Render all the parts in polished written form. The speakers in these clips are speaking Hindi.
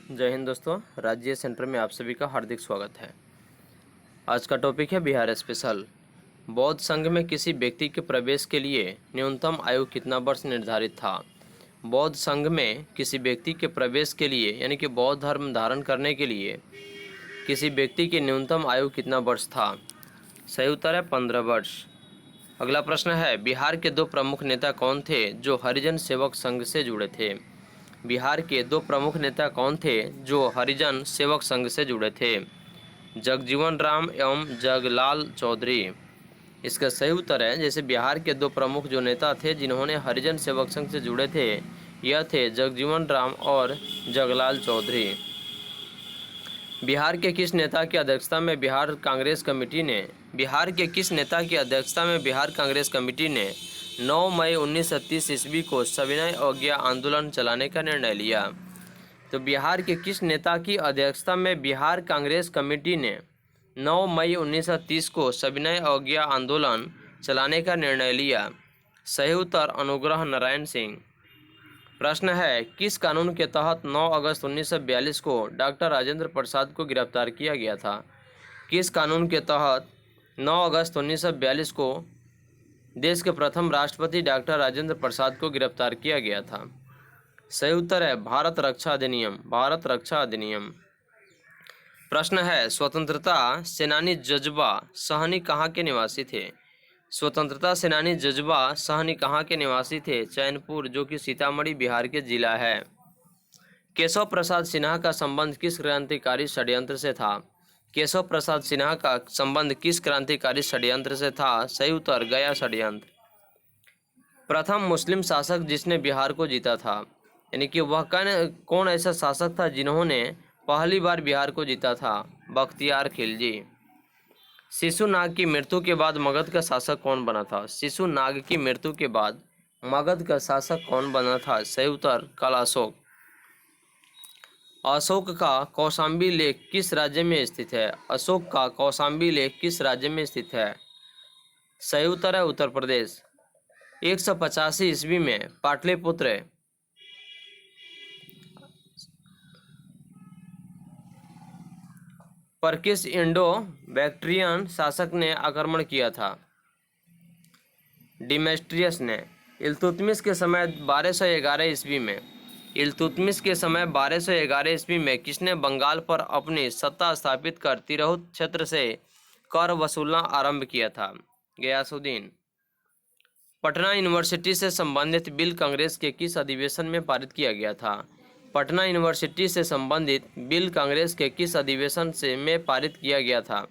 जय हिंद दोस्तों, राज्य सेंटर में आप सभी का हार्दिक स्वागत है। आज का टॉपिक है बिहार स्पेशल। बौद्ध संघ में किसी व्यक्ति के प्रवेश के लिए न्यूनतम आयु कितना वर्ष निर्धारित था? बौद्ध संघ में किसी व्यक्ति के प्रवेश के लिए यानी कि बौद्ध धर्म धारण करने के लिए किसी व्यक्ति की न्यूनतम आयु कितना वर्ष था? सही उत्तर है 15 वर्ष। अगला प्रश्न है, बिहार के दो प्रमुख नेता कौन थे जो हरिजन सेवक संघ से जुड़े थे? बिहार के दो प्रमुख नेता कौन थे जो हरिजन सेवक संघ से जुड़े थे? जगजीवन राम एवं जगलाल चौधरी। इसका सही उत्तर है, जैसे बिहार के दो प्रमुख जो नेता थे जिन्होंने हरिजन सेवक संघ से जुड़े थे, यह थे जगजीवन राम और जगलाल चौधरी। बिहार के किस नेता की अध्यक्षता में बिहार कांग्रेस कमेटी ने 9 मई 1930 ईस्वी को सविनय अवज्ञा आंदोलन चलाने का निर्णय लिया? तो बिहार के किस नेता की अध्यक्षता में बिहार कांग्रेस कमेटी ने 9 मई 1930 को सविनय अवज्ञा आंदोलन चलाने का निर्णय लिया? सही उत्तर अनुग्रह नारायण सिंह। प्रश्न है, किस कानून के तहत 9 अगस्त 1942 को डॉक्टर राजेंद्र प्रसाद को गिरफ्तार किया गया था? किस कानून के तहत 9 अगस्त 1942 को देश के प्रथम राष्ट्रपति डॉक्टर राजेंद्र प्रसाद को गिरफ्तार किया गया था? सही उत्तर है भारत रक्षा अधिनियम। भारत रक्षा अधिनियम। प्रश्न है, स्वतंत्रता सेनानी जज्बा साहनी कहाँ के निवासी थे? स्वतंत्रता सेनानी जज्बा साहनी कहाँ के निवासी थे? चैनपुर, जो कि सीतामढ़ी बिहार के जिला है। केशव प्रसाद सिन्हा का संबंध किस क्रांतिकारी षड्यंत्र से था? केशव प्रसाद सिन्हा का संबंध किस क्रांतिकारी षड्यंत्र से था? सही उत्तर गया षड्यंत्र। प्रथम मुस्लिम शासक जिसने बिहार को जीता था, यानी कि वह कौन ऐसा शासक था जिन्होंने पहली बार बिहार को जीता था? बख्तियार खिलजी। शिशुनाग की मृत्यु के बाद मगध का शासक कौन बना था? शिशुनाग की मृत्यु के बाद मगध का शासक कौन बना था? सही उत्तर कल अशोक। अशोक का कौशाम्बी लेक किस राज्य में स्थित है? अशोक का कौशाम्बी लेक किस राज्य में स्थित है? सही उत्तर है उत्तर प्रदेश। 185 ईस्वी में पाटलिपुत्र पर किस इंडो बैक्ट्रियन शासक ने आक्रमण किया था? डिमेस्ट्रियस ने। इल्तुतमिश के समय 1211 ईस्वी में किसने बंगाल पर अपनी सत्ता स्थापित कर तिरहुत क्षेत्र से कर वसूलना आरंभ किया था? गयासुद्दीन। पटना यूनिवर्सिटी से संबंधित बिल कांग्रेस के किस अधिवेशन में पारित किया गया था? पटना यूनिवर्सिटी से संबंधित बिल कांग्रेस के किस अधिवेशन में पारित किया गया था?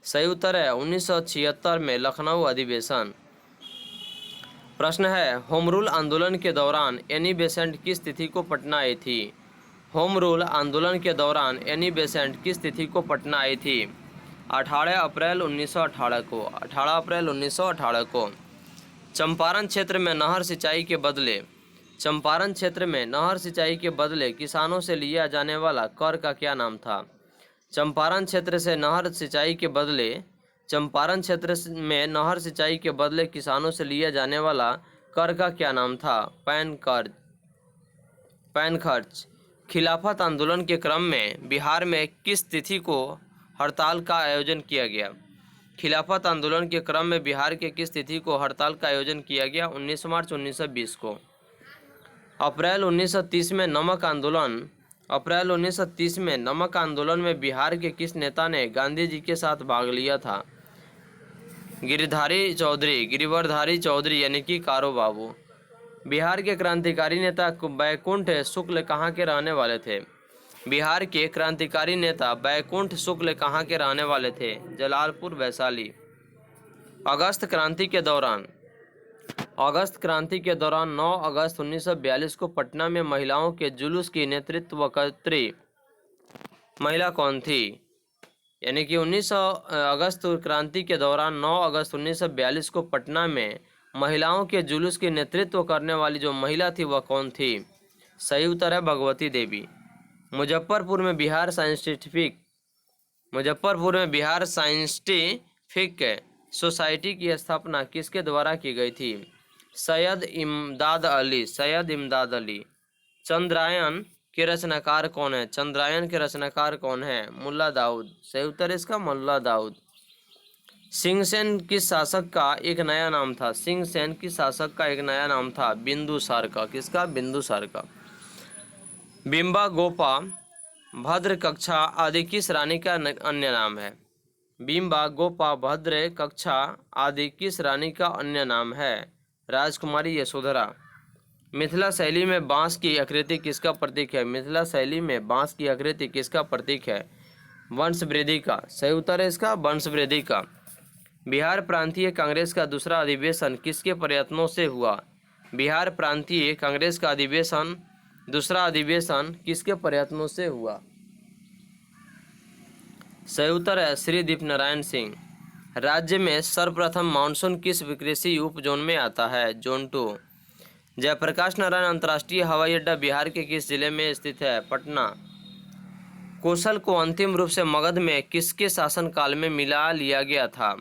सही उत्तर है 1976 में लखनऊ अधिवेशन। प्रश्न है, होम रूल आंदोलन के दौरान एनी बेसेंट किस तिथि को पटना आई थी? होम रूल आंदोलन के दौरान एनी बेसेंट किस तिथि को पटना आई थी? 18 अप्रैल 1918 को। 18 अप्रैल 1918 को। चंपारण क्षेत्र में नहर सिंचाई के बदले किसानों से लिया जाने वाला कर का क्या नाम था? चंपारण क्षेत्र में नहर सिंचाई के बदले किसानों से लिया जाने वाला कर का क्या नाम था? पैन खर्च। खिलाफत आंदोलन के क्रम में बिहार में किस तिथि को हड़ताल का आयोजन किया गया? खिलाफत आंदोलन के क्रम में बिहार के किस तिथि को हड़ताल का आयोजन किया गया? 19 मार्च 1920 को। अप्रैल 1930 में नमक आंदोलन में बिहार के किस नेता ने गांधी जी के साथ भाग लिया था? गिरिवरधारी चौधरी यानी कि कारो बाबू। बिहार के क्रांतिकारी नेता बैकुंठ शुक्ल कहाँ के रहने वाले थे? बिहार के क्रांतिकारी नेता बैकुंठ शुक्ल कहाँ के रहने वाले थे? जलालपुर, वैशाली। अगस्त क्रांति के दौरान 9 अगस्त 1942 को पटना में महिलाओं के जुलूस की नेतृत्व करती महिला कौन थी? यानी कि 19 अगस्त क्रांति के दौरान 9 अगस्त 1942 को पटना में महिलाओं के जुलूस की नेतृत्व करने वाली जो महिला थी वह कौन थी? सही उत्तर है भगवती देवी। मुजफ्फरपुर में बिहार साइंटिफिक सोसाइटी की स्थापना किसके द्वारा की गई थी? सैयद इमदाद अली। चंद्रायन के रचनाकार कौन है? चंद्रायन के रचनाकार कौन है? मुल्ला दाऊद। सही उत्तर इसका मुल्ला दाऊद। सिंहसेन किस शासक का एक नया नाम था? सिंहसेन किस शासक का एक नया नाम था? बिंदुसार का। किसका? बिंदुसार का। बिंबा, गोपा, भद्र, कक्षा आदि किस रानी का अन्य नाम है? बिंबा, गोपा, भद्र, कक्षा आदि किस रानी का अन्य नाम है? राजकुमारी यशोधरा। मिथिला शैली में बांस की आकृति किसका प्रतीक है? मिथिला शैली में बांस की आकृति किसका प्रतीक है? वंशवृद्धि का। सही उत्तर है इसका वंशवृद्धि का। बिहार प्रांतीय कांग्रेस का दूसरा अधिवेशन किसके प्रयत्नों से हुआ? बिहार प्रांतीय कांग्रेस का दूसरा अधिवेशन किसके प्रयत्नों से हुआ? सही उत्तर है श्री दीपनारायण सिंह। राज्य में सर्वप्रथम मानसून किस कृषि उप जोन में आता है? जोन 2। जयप्रकाश नारायण अंतर्राष्ट्रीय हवाई अड्डा बिहार के किस जिले में स्थित है? पटना। कौशल को अंतिम रूप से मगध में किसके शासनकाल में मिला लिया गया था?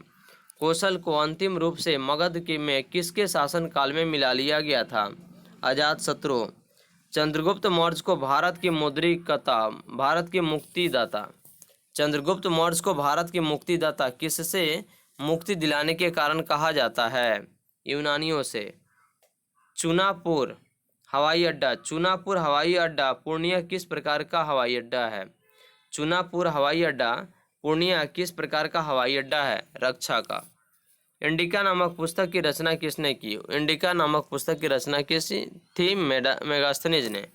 कौशल को अंतिम रूप से मगध में किसके शासनकाल में मिला लिया गया था? अजातशत्रु। चंद्रगुप्त मौर्य को भारत की मुक्तिदाता चंद्रगुप्त मौर्य को भारत के मुक्तिदाता किससे मुक्ति दिलाने के कारण कहा जाता है? यूनानियों से। चुनापुर हवाई अड्डा पूर्णिया किस प्रकार का हवाई अड्डा है? चुनापुर हवाई अड्डा पूर्णिया किस प्रकार का हवाई अड्डा है? रक्षा का। इंडिका नामक पुस्तक की रचना किसने की? इंडिका नामक पुस्तक की रचना किसी थी? मेगास्थनीज ने।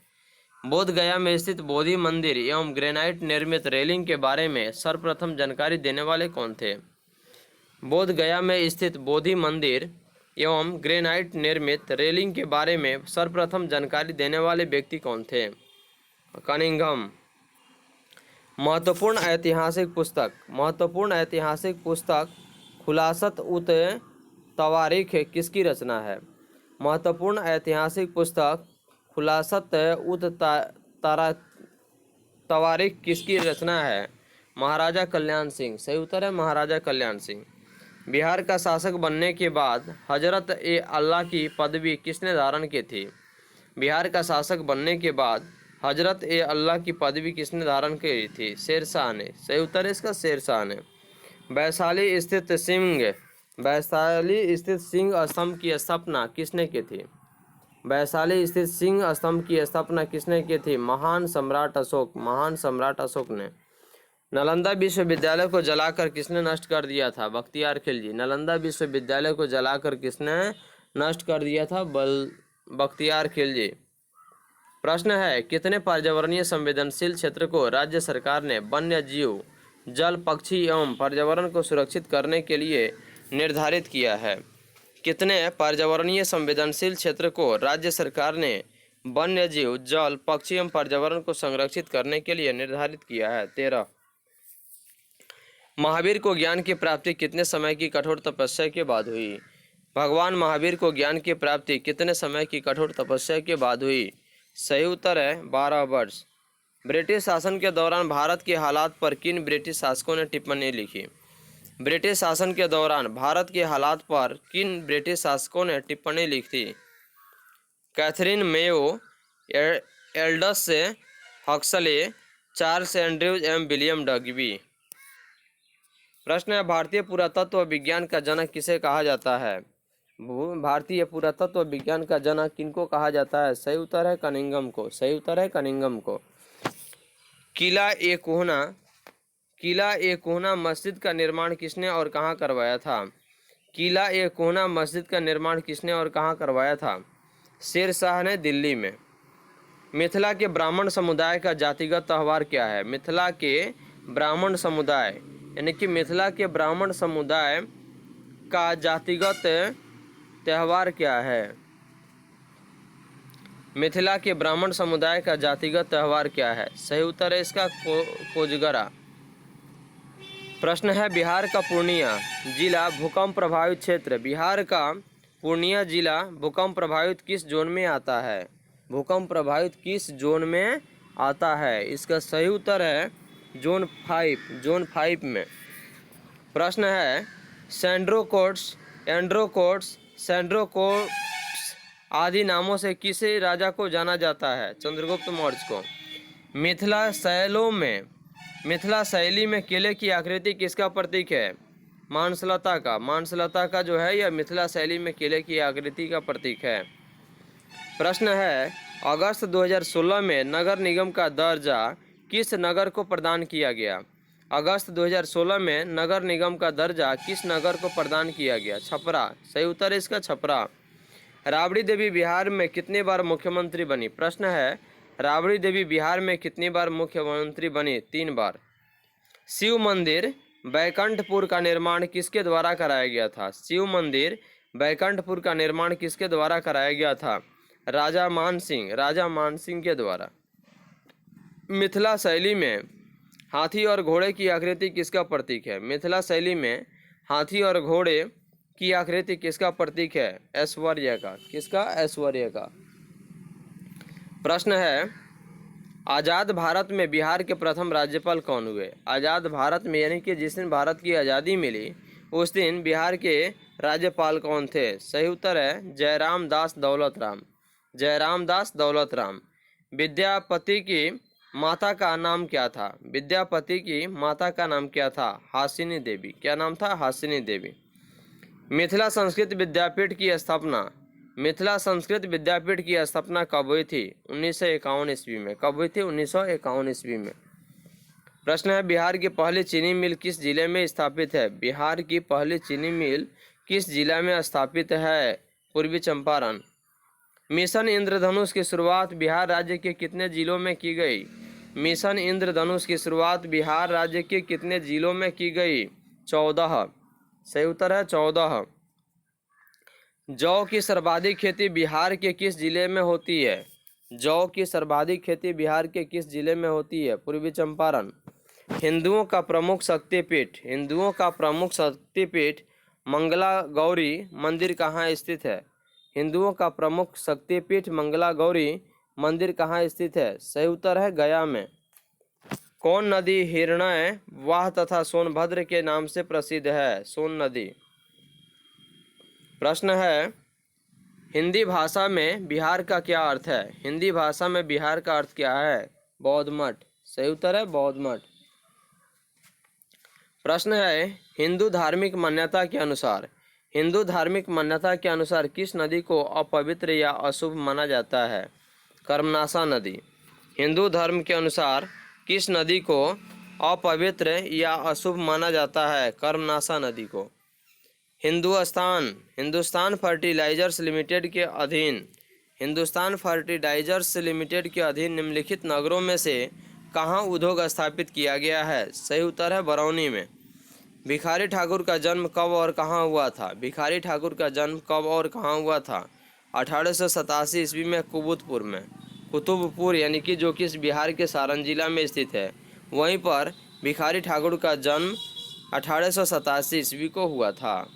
बोध गया में स्थित बोधि मंदिर एवं ग्रेनाइट निर्मित रेलिंग के बारे में सर्वप्रथम जानकारी देने वाले कौन थे? बोध गया में स्थित बोधि मंदिर एवं ग्रेनाइट निर्मित रेलिंग के बारे में सर्वप्रथम जानकारी देने वाले व्यक्ति कौन थे? कनिंघम। महत्वपूर्ण ऐतिहासिक पुस्तक खुलासत उत तवारीख किसकी रचना है? महत्वपूर्ण ऐतिहासिक पुस्तक खुलासत उत तवारीख किसकी रचना है? महाराजा कल्याण सिंह। सही उत्तर है महाराजा कल्याण सिंह। बिहार का शासक बनने के बाद हजरत ए अल्लाह की पदवी किसने धारण की थी? बिहार का शासक बनने के बाद हजरत ए अल्लाह की पदवी किसने धारण की थी? शेरशाह ने। सही उत्तर है इसका शेरशाह ने। वैशाली स्थित सिंह स्तंभ की स्थापना किसने की थी? वैशाली स्थित सिंह स्तंभ की स्थापना किसने की थी? महान सम्राट अशोक ने। नालंदा विश्वविद्यालय को जलाकर किसने नष्ट कर दिया था? बख्तियार खिलजी। नालंदा विश्वविद्यालय को जलाकर किसने नष्ट कर दिया था? बख्तियार खिलजी। प्रश्न है, कितने पर्यावरणीय संवेदनशील क्षेत्र को राज्य सरकार ने वन्य जीव, जल, पक्षी एवं पर्यावरण को सुरक्षित करने के लिए निर्धारित किया है? कितने पर्यावरणीय संवेदनशील क्षेत्र को राज्य सरकार ने वन्य जीव, जल, पक्षी एवं पर्यावरण को संरक्षित करने के लिए निर्धारित किया है? 13। महावीर को ज्ञान की प्राप्ति कितने समय की कठोर तपस्या के बाद हुई? भगवान महावीर को ज्ञान की प्राप्ति कितने समय की कठोर तपस्या के बाद हुई? सही उत्तर है 12 वर्ष। ब्रिटिश शासन के दौरान भारत के हालात पर किन ब्रिटिश शासकों ने टिप्पणी लिखी? ब्रिटिश शासन के दौरान भारत के हालात पर किन ब्रिटिश शासकों ने टिप्पणी लिखी थी? Catherine Mayo, Aldous Huxley, Charles Andrews एवं विलियम डग्बी। प्रश्न है, भारतीय पुरातत्व विज्ञान का जनक किसे कहा जाता है? भारतीय पुरातत्व विज्ञान का जनक किनको कहा जाता है? सही उत्तर है कनिंघम को। सही उत्तर है कनिंघम को। किला ए कोहना मस्जिद का निर्माण किसने और कहाँ करवाया था? किला ए कोहना मस्जिद का निर्माण किसने और कहाँ करवाया था? शेरशाह ने, दिल्ली में। मिथिला के ब्राह्मण समुदाय का जातिगत त्यौहार क्या है? मिथिला के ब्राह्मण समुदाय का जातिगत त्यौहार क्या है? मिथिला के ब्राह्मण समुदाय का जातिगत त्यौहार क्या है? सही उत्तर है इसका कोजगरा। प्रश्न है, बिहार का पूर्णिया जिला भूकंप प्रभावित क्षेत्र। बिहार का पूर्णिया जिला भूकंप प्रभावित किस जोन में आता है? भूकंप प्रभावित किस जोन में आता है? इसका सही उत्तर है जोन 5 में। प्रश्न है, सेंड्रोकोट्स, आदि नामों से किस राजा को जाना जाता है? चंद्रगुप्त मौर्य को। मिथिला शैली में केले की आकृति किसका प्रतीक है? मानसलता का। मानसलता का जो है यह मिथिला शैली में केले की आकृति का प्रतीक है। प्रश्न है, अगस्त 2016 में नगर निगम का दर्जा किस नगर को प्रदान किया गया? अगस्त 2016 में नगर निगम का दर्जा किस नगर को प्रदान किया गया? छपरा। सही उत्तर है इसका छपरा। राबड़ी देवी बिहार में कितनी बार मुख्यमंत्री बनी? प्रश्न है, राबड़ी देवी बिहार में कितनी बार मुख्यमंत्री बनी? 3 बार। शिव मंदिर बैकुंठपुर का निर्माण किसके द्वारा कराया गया था? शिव मंदिर बैकुंठपुर का निर्माण किसके द्वारा कराया गया था? राजा मान सिंह के द्वारा। मिथिला शैली में हाथी और घोड़े की आकृति किसका प्रतीक है? मिथिला शैली में हाथी और घोड़े की आकृति किसका प्रतीक है? ऐश्वर्य का। किसका? ऐश्वर्य का। प्रश्न है, आज़ाद भारत में बिहार के प्रथम राज्यपाल कौन हुए? आज़ाद भारत में यानी कि जिस दिन भारत की आज़ादी मिली उस दिन बिहार के राज्यपाल कौन थे? सही उत्तर है जयराम दास दौलत राम। जयराम दास दौलत राम। विद्यापति की माता का नाम क्या था? विद्यापति की माता का नाम क्या था? हासिनी देवी। क्या नाम था? हासिनी देवी। मिथिला संस्कृत विद्यापीठ की स्थापना कब हुई थी? 1951 ईस्वी में। कब हुई थी? 1951 ईस्वी में। प्रश्न है, बिहार की पहली चीनी मिल किस जिले में स्थापित है? बिहार की पहली चीनी मिल किस जिला में स्थापित है? पूर्वी चंपारण। मिशन इंद्रधनुष की शुरुआत बिहार राज्य के कितने जिलों में की गई? मिशन इंद्रधनुष की शुरुआत बिहार राज्य के कितने जिलों में की गई? 14। सही उत्तर है 14। जौ की सर्वाधिक खेती बिहार के किस जिले में होती है? जौ की सर्वाधिक खेती बिहार के किस जिले में होती है? पूर्वी चंपारण। हिंदुओं का प्रमुख शक्तिपीठ मंगला गौरी मंदिर कहाँ स्थित है? हिंदुओं का प्रमुख शक्तिपीठ मंगला गौरी मंदिर कहाँ स्थित है? सही उत्तर है गया में। कौन नदी हिरण्य वाह तथा सोनभद्र के नाम से प्रसिद्ध है? सोन नदी। प्रश्न है, हिंदी भाषा में बिहार का क्या अर्थ है? हिंदी भाषा में बिहार का अर्थ क्या है? बौद्ध मठ। सही उत्तर है बौद्ध मठ। प्रश्न है, हिंदू धार्मिक मान्यता के अनुसार किस नदी को अपवित्र या अशुभ माना जाता है? कर्मनाशा नदी। हिंदू धर्म के अनुसार किस नदी को अपवित्र या अशुभ माना जाता है? कर्मनाशा नदी को। हिंदुस्तान फर्टिलाइजर्स लिमिटेड के अधीन निम्नलिखित नगरों में से कहाँ उद्योग स्थापित किया गया है? सही उत्तर है बरौनी में। भिखारी ठाकुर का जन्म कब और कहाँ हुआ था? भिखारी ठाकुर का जन्म कब और कहाँ हुआ था? 1887 ईस्वी में कुतुबपुर यानी कि जो कि बिहार के सारण जिला में स्थित है, वहीं पर भिखारी ठाकुर का जन्म 1887 ईस्वी को हुआ था।